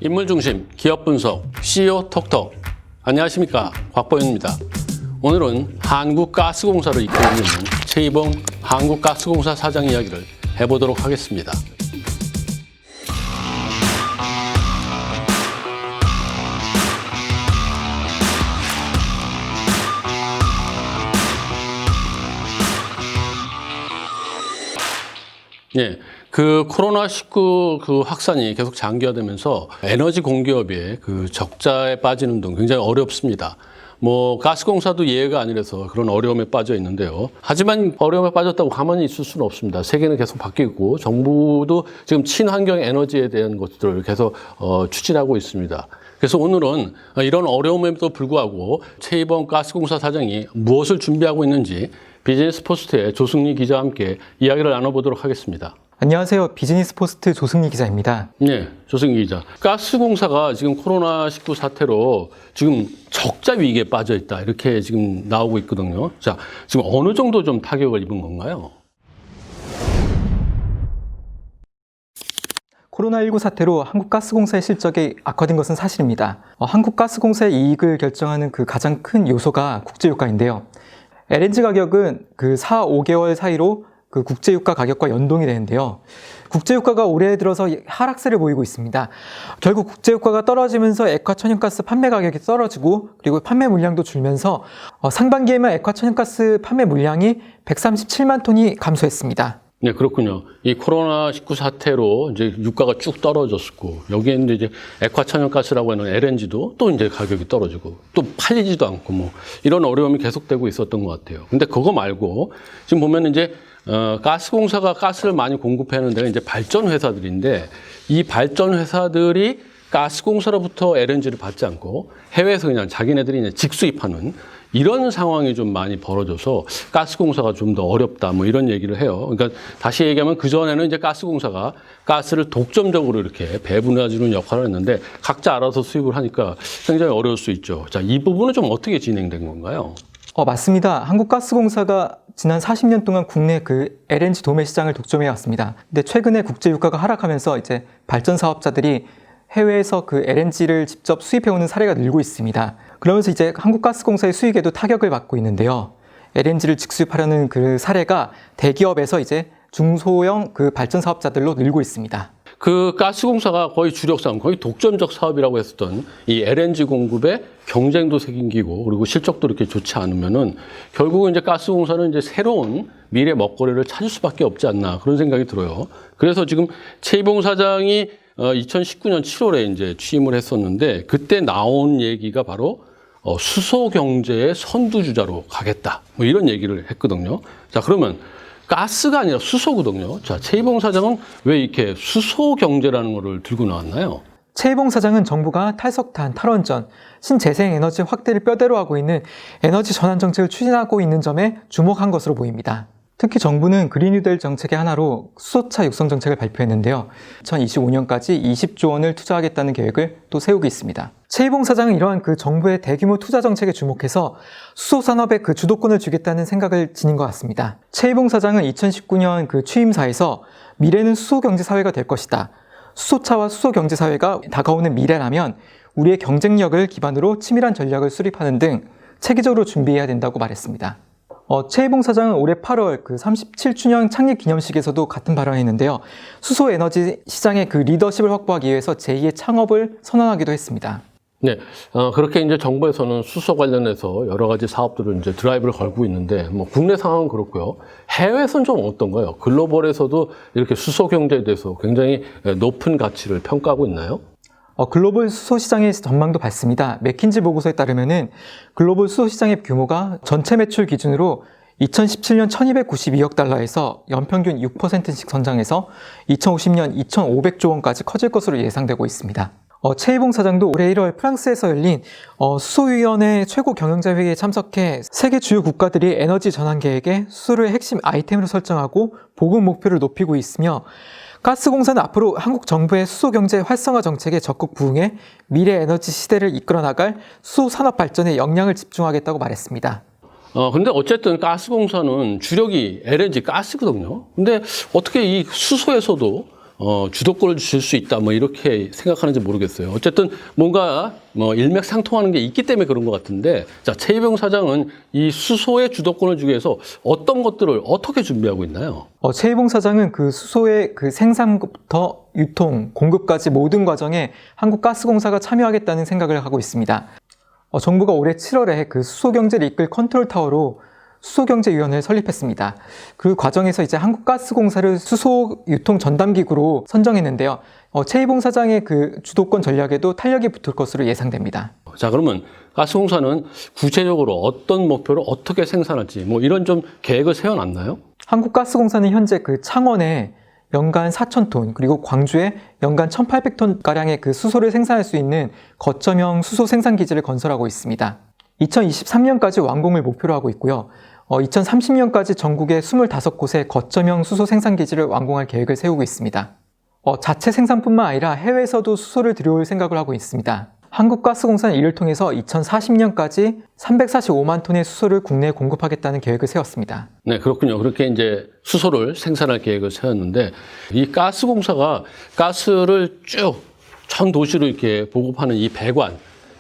인물중심 기업 분석 CEO 톡톡. 안녕하십니까, 곽보현입니다. 오늘은 한국가스공사를 이끌고 있는 최이봉 한국가스공사 사장 이야기를 해보도록 하겠습니다. 예, 그 코로나19 그 확산이 계속 장기화되면서 에너지 공기업의 그 적자에 빠지는 등 굉장히 어렵습니다. 뭐 가스공사도 예외가 아니라서 그런 어려움에 빠져 있는데요. 하지만 어려움에 빠졌다고 가만히 있을 수는 없습니다. 세계는 계속 바뀌고 정부도 지금 친환경 에너지에 대한 것들을 계속 추진하고 있습니다. 그래서 오늘은 이런 어려움에도 불구하고 최이봉 가스공사 사장이 무엇을 준비하고 있는지 비즈니스 포스트의 조승리 기자와 함께 이야기를 나눠보도록 하겠습니다. 안녕하세요. 비즈니스 포스트 조승리 기자입니다. 네, 조승리 기자. 가스공사가 지금 코로나19 사태로 지금 적자 위기에 빠져 있다, 이렇게 지금 나오고 있거든요. 자, 지금 어느 정도 좀 타격을 입은 건가요? 코로나19 사태로 한국가스공사의 실적이 악화된 것은 사실입니다. 한국가스공사의 이익을 결정하는 그 가장 큰 요소가 국제유가인데요. LNG 가격은 그 4, 5개월 사이로 그 국제유가 가격과 연동이 되는데요. 국제유가가 올해 들어서 하락세를 보이고 있습니다. 결국 국제유가가 떨어지면서 액화천연가스 판매 가격이 떨어지고 그리고 판매 물량도 줄면서 상반기에만 액화천연가스 판매 물량이 137만 톤이 감소했습니다. 네, 그렇군요. 이 코로나19 사태로 이제 유가가 쭉 떨어졌고, 여기에 이제 액화천연가스라고 하는 LNG도 또 이제 가격이 떨어지고, 또 팔리지도 않고, 뭐, 이런 어려움이 계속되고 있었던 것 같아요. 근데 그거 말고, 지금 보면 이제, 가스공사가 가스를 많이 공급하는 데가 이제 발전회사들인데, 이 발전회사들이 가스공사로부터 LNG를 받지 않고, 해외에서 그냥 자기네들이 이제 직수입하는 이런 상황이 좀 많이 벌어져서 가스공사가 좀 더 어렵다, 뭐 이런 얘기를 해요. 그러니까 다시 얘기하면 그전에는 이제 가스공사가 가스를 독점적으로 이렇게 배분해주는 역할을 했는데 각자 알아서 수입을 하니까 굉장히 어려울 수 있죠. 자, 이 부분은 좀 어떻게 진행된 건가요? 맞습니다. 한국가스공사가 지난 40년 동안 국내 그 LNG 도매 시장을 독점해 왔습니다. 근데 최근에 국제유가가 하락하면서 이제 발전 사업자들이 해외에서 그 LNG를 직접 수입해오는 사례가 늘고 있습니다. 그러면서 이제 한국가스공사의 수익에도 타격을 받고 있는데요. LNG를 직수입하려는 그 사례가 대기업에서 이제 중소형 그 발전 사업자들로 늘고 있습니다. 그 가스공사가 거의 주력 사업, 거의 독점적 사업이라고 했었던 이 LNG 공급에 경쟁도 생기고 그리고 실적도 이렇게 좋지 않으면은 결국은 이제 가스공사는 이제 새로운 미래 먹거리를 찾을 수밖에 없지 않나, 그런 생각이 들어요. 그래서 지금 최이봉 사장이 2019년 7월에 이제 취임을 했었는데 그때 나온 얘기가 바로 수소 경제의 선두주자로 가겠다, 뭐 이런 얘기를 했거든요. 자, 그러면 가스가 아니라 수소거든요. 자, 최이봉 사장은 왜 이렇게 수소 경제라는 거를 들고 나왔나요? 최이봉 사장은 정부가 탈석탄, 탈원전, 신재생 에너지 확대를 뼈대로 하고 있는 에너지 전환 정책을 추진하고 있는 점에 주목한 것으로 보입니다. 특히 정부는 그린뉴딜 정책의 하나로 수소차 육성 정책을 발표했는데요. 2025년까지 20조 원을 투자하겠다는 계획을 또 세우고 있습니다. 최이봉 사장은 이러한 그 정부의 대규모 투자 정책에 주목해서 수소 산업에 그 주도권을 주겠다는 생각을 지닌 것 같습니다. 최이봉 사장은 2019년 그 취임사에서 미래는 수소 경제 사회가 될 것이다. 수소차와 수소 경제 사회가 다가오는 미래라면 우리의 경쟁력을 기반으로 치밀한 전략을 수립하는 등 체계적으로 준비해야 된다고 말했습니다. 최이봉 사장은 올해 8월 그 37주년 창립 기념식에서도 같은 발언을 했는데요. 수소 에너지 시장의 그 리더십을 확보하기 위해서 제2의 창업을 선언하기도 했습니다. 네, 그렇게 이제 정부에서는 수소 관련해서 여러 가지 사업들을 이제 드라이브를 걸고 있는데, 뭐 국내 상황은 그렇고요. 해외에서는 좀 어떤가요? 글로벌에서도 이렇게 수소 경제에 대해서 굉장히 높은 가치를 평가하고 있나요? 글로벌 수소 시장의 전망도 밝습니다. 맥킨지 보고서에 따르면은 글로벌 수소 시장의 규모가 전체 매출 기준으로 2017년 1292억 달러에서 연평균 6%씩 성장해서 2050년 2500조 원까지 커질 것으로 예상되고 있습니다. 최이봉 사장도 올해 1월 프랑스에서 열린 수소위원회 최고 경영자 회의에 참석해 세계 주요 국가들이 에너지 전환 계획에 수소를 핵심 아이템으로 설정하고 보급 목표를 높이고 있으며 가스공사는 앞으로 한국 정부의 수소 경제 활성화 정책에 적극 부응해 미래 에너지 시대를 이끌어 나갈 수소 산업 발전에 역량을 집중하겠다고 말했습니다. 근데 어쨌든 가스공사는 주력이 LNG 가스거든요. 근데 어떻게 이 수소에서도 주도권을 줄 수 있다, 뭐 이렇게 생각하는지 모르겠어요. 어쨌든 뭔가 일맥상통하는 게 있기 때문에 그런 것 같은데, 자, 최희병 사장은 이 수소의 주도권을 주기 위해서 어떤 것들을 어떻게 준비하고 있나요? 최희봉 사장은 그 수소의 그 생산부터 유통, 공급까지 모든 과정에 한국가스공사가 참여하겠다는 생각을 하고 있습니다. 정부가 올해 7월에 그 수소경제를 이끌 컨트롤타워로 수소경제위원회를 설립했습니다. 그 과정에서 이제 한국가스공사를 수소 유통 전담기구로 선정했는데요. 최희봉 사장의 그 주도권 전략에도 탄력이 붙을 것으로 예상됩니다. 자, 그러면 가스공사는 구체적으로 어떤 목표로 어떻게 생산할지 뭐 이런 좀 계획을 세워놨나요? 한국가스공사는 현재 그 창원에 연간 4,000톤, 그리고 광주에 연간 1,800톤 가량의 그 수소를 생산할 수 있는 거점형 수소 생산 기지를 건설하고 있습니다. 2023년까지 완공을 목표로 하고 있고요. 2030년까지 전국에 25곳의 거점형 수소 생산 기지를 완공할 계획을 세우고 있습니다. 자체 생산뿐만 아니라 해외에서도 수소를 들여올 생각을 하고 있습니다. 한국가스공사는 이를 통해서 2040년까지 345만 톤의 수소를 국내에 공급하겠다는 계획을 세웠습니다. 네, 그렇군요. 그렇게 이제 수소를 생산할 계획을 세웠는데, 이 가스공사가 가스를 쭉 전 도시로 이렇게 보급하는 이 배관,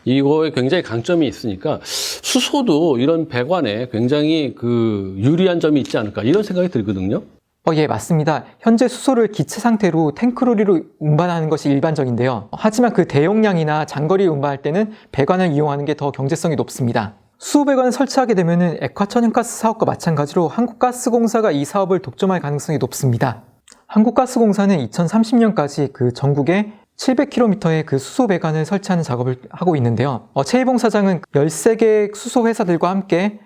이거에 굉장히 강점이 있으니까 수소도 이런 배관에 굉장히 그 유리한 점이 있지 않을까, 이런 생각이 들거든요. 예, 맞습니다. 현재 수소를 기체 상태로 탱크로리로 운반하는 것이 일반적인데요. 하지만 그 대용량이나 장거리 운반할 때는 배관을 이용하는 게 더 경제성이 높습니다. 수소 배관을 설치하게 되면 액화천연가스 사업과 마찬가지로 한국가스공사가 이 사업을 독점할 가능성이 높습니다. 한국가스공사는 2030년까지 그 전국에 700km의 그 수소 배관을 설치하는 작업을 하고 있는데요. 최희봉 사장은 13개 수소 회사들과 함께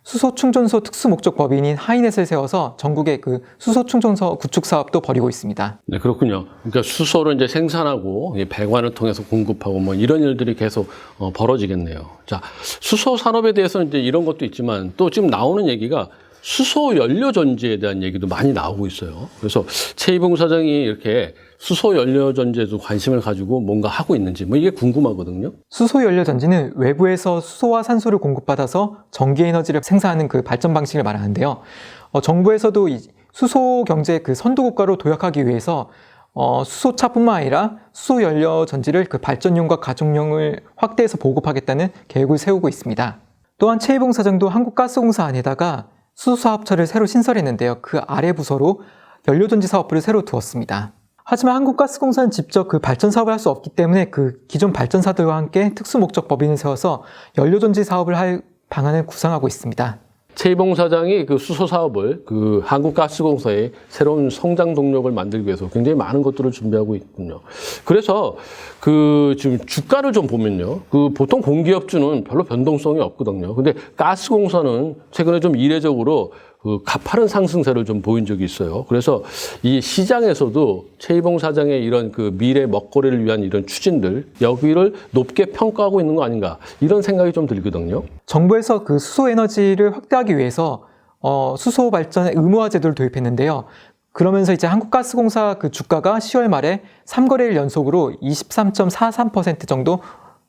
수소 충전소 특수 목적 법인인 하이넷을 세워서 전국에 그 수소 충전소 구축 사업도 벌이고 있습니다. 네, 그렇군요. 그러니까 수소를 이제 생산하고 배관을 통해서 공급하고 뭐 이런 일들이 계속 벌어지겠네요. 자, 수소 산업에 대해서는 이제 이런 것도 있지만 또 지금 나오는 얘기가 수소 연료 전지에 대한 얘기도 많이 나오고 있어요. 그래서 최희봉 사장이 이렇게 수소 연료 전지에도 관심을 가지고 뭔가 하고 있는지 뭐 이게 궁금하거든요. 수소 연료 전지는 외부에서 수소와 산소를 공급받아서 전기 에너지를 생산하는 그 발전 방식을 말하는데요. 정부에서도 이 수소 경제 그 선도 국가로 도약하기 위해서 수소차뿐만 아니라 수소 연료 전지를 그 발전용과 가정용을 확대해서 보급하겠다는 계획을 세우고 있습니다. 또한 최희봉 사장도 한국가스공사 안에다가 수소사업처를 새로 신설했는데요. 그 아래 부서로 연료전지 사업부를 새로 두었습니다. 하지만 한국가스공사는 직접 그 발전 사업을 할 수 없기 때문에 그 기존 발전사들과 함께 특수목적 법인을 세워서 연료전지 사업을 할 방안을 구상하고 있습니다. 최희봉 사장이 그 수소 사업을 그 한국가스공사의 새로운 성장 동력을 만들기 위해서 굉장히 많은 것들을 준비하고 있군요. 그래서 그 지금 주가를 좀 보면요. 그 보통 공기업주는 별로 변동성이 없거든요. 근데 가스공사는 최근에 좀 이례적으로 그 가파른 상승세를 좀 보인 적이 있어요. 그래서 이 시장에서도 최희봉 사장의 이런 그 미래 먹거리를 위한 이런 추진들, 여기를 높게 평가하고 있는 거 아닌가, 이런 생각이 좀 들거든요. 정부에서 그 수소 에너지를 확대하기 위해서 수소 발전의 의무화 제도를 도입했는데요. 그러면서 이제 한국가스공사 그 주가가 10월 말에 3거래일 연속으로 23.43% 정도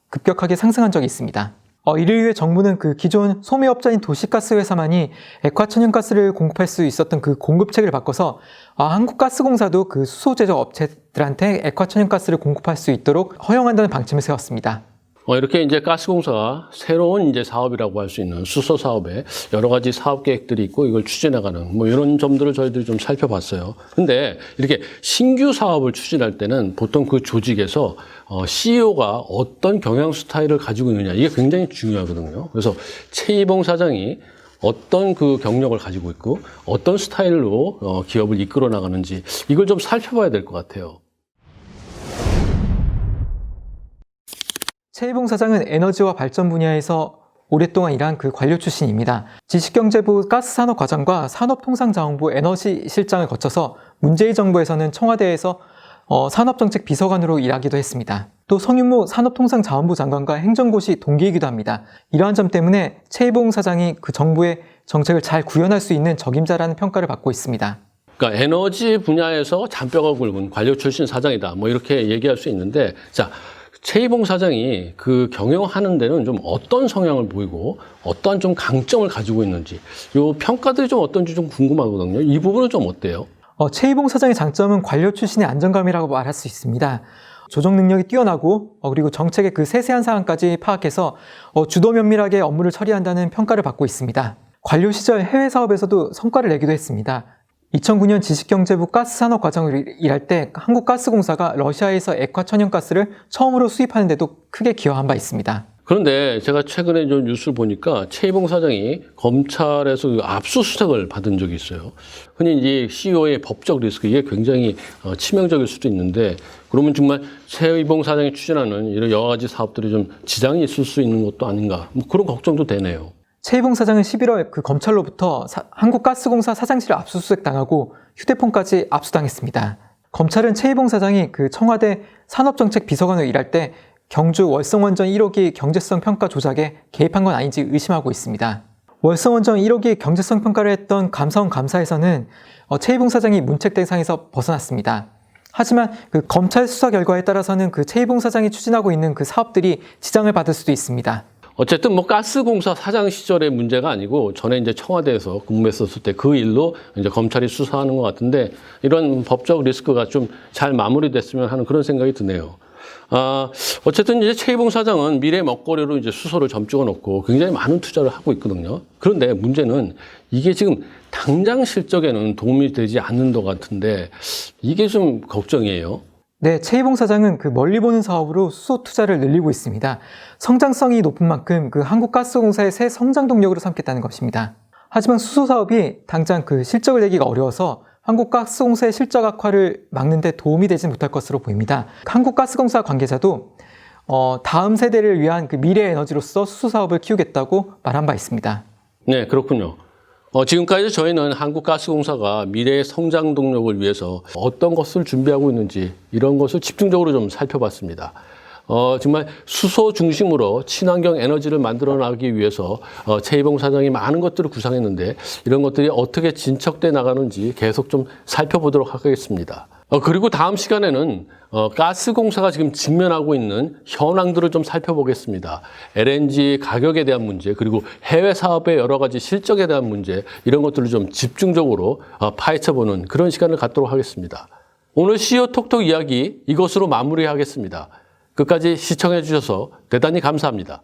급격하게 상승한 적이 있습니다. 이를 위해 정부는 그 기존 소매업자인 도시가스 회사만이 액화천연가스를 공급할 수 있었던 그 공급책을 바꿔서 한국가스공사도 그 수소 제조 업체들한테 액화천연가스를 공급할 수 있도록 허용한다는 방침을 세웠습니다. 이렇게 이제 가스공사가 새로운 이제 사업이라고 할 수 있는 수소 사업에 여러 가지 사업 계획들이 있고 이걸 추진해가는 뭐 이런 점들을 저희들이 좀 살펴봤어요. 근데 이렇게 신규 사업을 추진할 때는 보통 그 조직에서 CEO가 어떤 경영 스타일을 가지고 있느냐, 이게 굉장히 중요하거든요. 그래서 최희봉 사장이 어떤 그 경력을 가지고 있고 어떤 스타일로 기업을 이끌어 나가는지 이걸 좀 살펴봐야 될 것 같아요. 최희봉 사장은 에너지와 발전 분야에서 오랫동안 일한 그 관료 출신입니다. 지식경제부 가스산업과장과 산업통상자원부 에너지실장을 거쳐서 문재인 정부에서는 청와대에서 산업정책 비서관으로 일하기도 했습니다. 또 성윤모 산업통상자원부 장관과 행정고시 동기이기도 합니다. 이러한 점 때문에 최희봉 사장이 그 정부의 정책을 잘 구현할 수 있는 적임자라는 평가를 받고 있습니다. 그러니까 에너지 분야에서 잔뼈가 굵은 관료 출신 사장이다, 뭐 이렇게 얘기할 수 있는데, 자, 최희봉 사장이 그 경영하는 데는 좀 어떤 성향을 보이고 어떠한 좀 강점을 가지고 있는지, 요 평가들이 좀 어떤지 좀 궁금하거든요. 이 부분은 좀 어때요? 최희봉 사장의 장점은 관료 출신의 안정감이라고 말할 수 있습니다. 조정 능력이 뛰어나고 그리고 정책의 그 세세한 사항까지 파악해서 주도 면밀하게 업무를 처리한다는 평가를 받고 있습니다. 관료 시절 해외 사업에서도 성과를 내기도 했습니다. 2009년 지식경제부 가스산업과장으로 일할 때 한국가스공사가 러시아에서 액화천연가스를 처음으로 수입하는 데도 크게 기여한 바 있습니다. 그런데 제가 최근에 좀 뉴스를 보니까 최희봉 사장이 검찰에서 압수수색을 받은 적이 있어요. 흔히 이제 CEO의 법적 리스크, 이게 굉장히 치명적일 수도 있는데, 그러면 정말 최희봉 사장이 추진하는 이런 여러 가지 사업들이 좀 지장이 있을 수 있는 것도 아닌가, 뭐 그런 걱정도 되네요. 최희봉 사장은 11월 그 검찰로부터 한국가스공사 사장실을 압수수색 당하고 휴대폰까지 압수당했습니다. 검찰은 최희봉 사장이 그 청와대 산업정책비서관으로 일할 때 경주 월성원전 1호기 경제성 평가 조작에 개입한 건 아닌지 의심하고 있습니다. 월성원전 1호기 경제성 평가를 했던 감사원감사에서는 최희봉 사장이 문책 대상에서 벗어났습니다. 하지만 그 검찰 수사 결과에 따라서는 그 최희봉 사장이 추진하고 있는 그 사업들이 지장을 받을 수도 있습니다. 어쨌든 뭐 가스공사 사장 시절의 문제가 아니고 전에 이제 청와대에서 근무했었을 때 그 일로 이제 검찰이 수사하는 것 같은데, 이런 법적 리스크가 좀 잘 마무리됐으면 하는 그런 생각이 드네요. 어쨌든 이제 최희봉 사장은 미래 먹거리로 이제 수소를 점찍어 놓고 굉장히 많은 투자를 하고 있거든요. 그런데 문제는 이게 지금 당장 실적에는 도움이 되지 않는 것 같은데, 이게 좀 걱정이에요. 네, 최희봉 사장은 그 멀리 보는 사업으로 수소 투자를 늘리고 있습니다. 성장성이 높은 만큼 그 한국가스공사의 새 성장 동력으로 삼겠다는 것입니다. 하지만 수소 사업이 당장 그 실적을 내기가 어려워서 한국가스공사의 실적 악화를 막는 데 도움이 되지 못할 것으로 보입니다. 한국가스공사 관계자도 다음 세대를 위한 그 미래 에너지로서 수소 사업을 키우겠다고 말한 바 있습니다. 네, 그렇군요. 지금까지 저희는 한국가스공사가 미래의 성장 동력을 위해서 어떤 것을 준비하고 있는지 이런 것을 집중적으로 좀 살펴봤습니다. 정말 수소 중심으로 친환경 에너지를 만들어 나가기 위해서 최희봉 사장이 많은 것들을 구상했는데, 이런 것들이 어떻게 진척돼 나가는지 계속 좀 살펴보도록 하겠습니다. 그리고 다음 시간에는 가스공사가 지금 직면하고 있는 현황들을 좀 살펴보겠습니다. LNG 가격에 대한 문제, 그리고 해외 사업의 여러 가지 실적에 대한 문제, 이런 것들을 좀 집중적으로 파헤쳐보는 그런 시간을 갖도록 하겠습니다. 오늘 CEO 톡톡 이야기 이것으로 마무리하겠습니다. 끝까지 시청해 주셔서 대단히 감사합니다.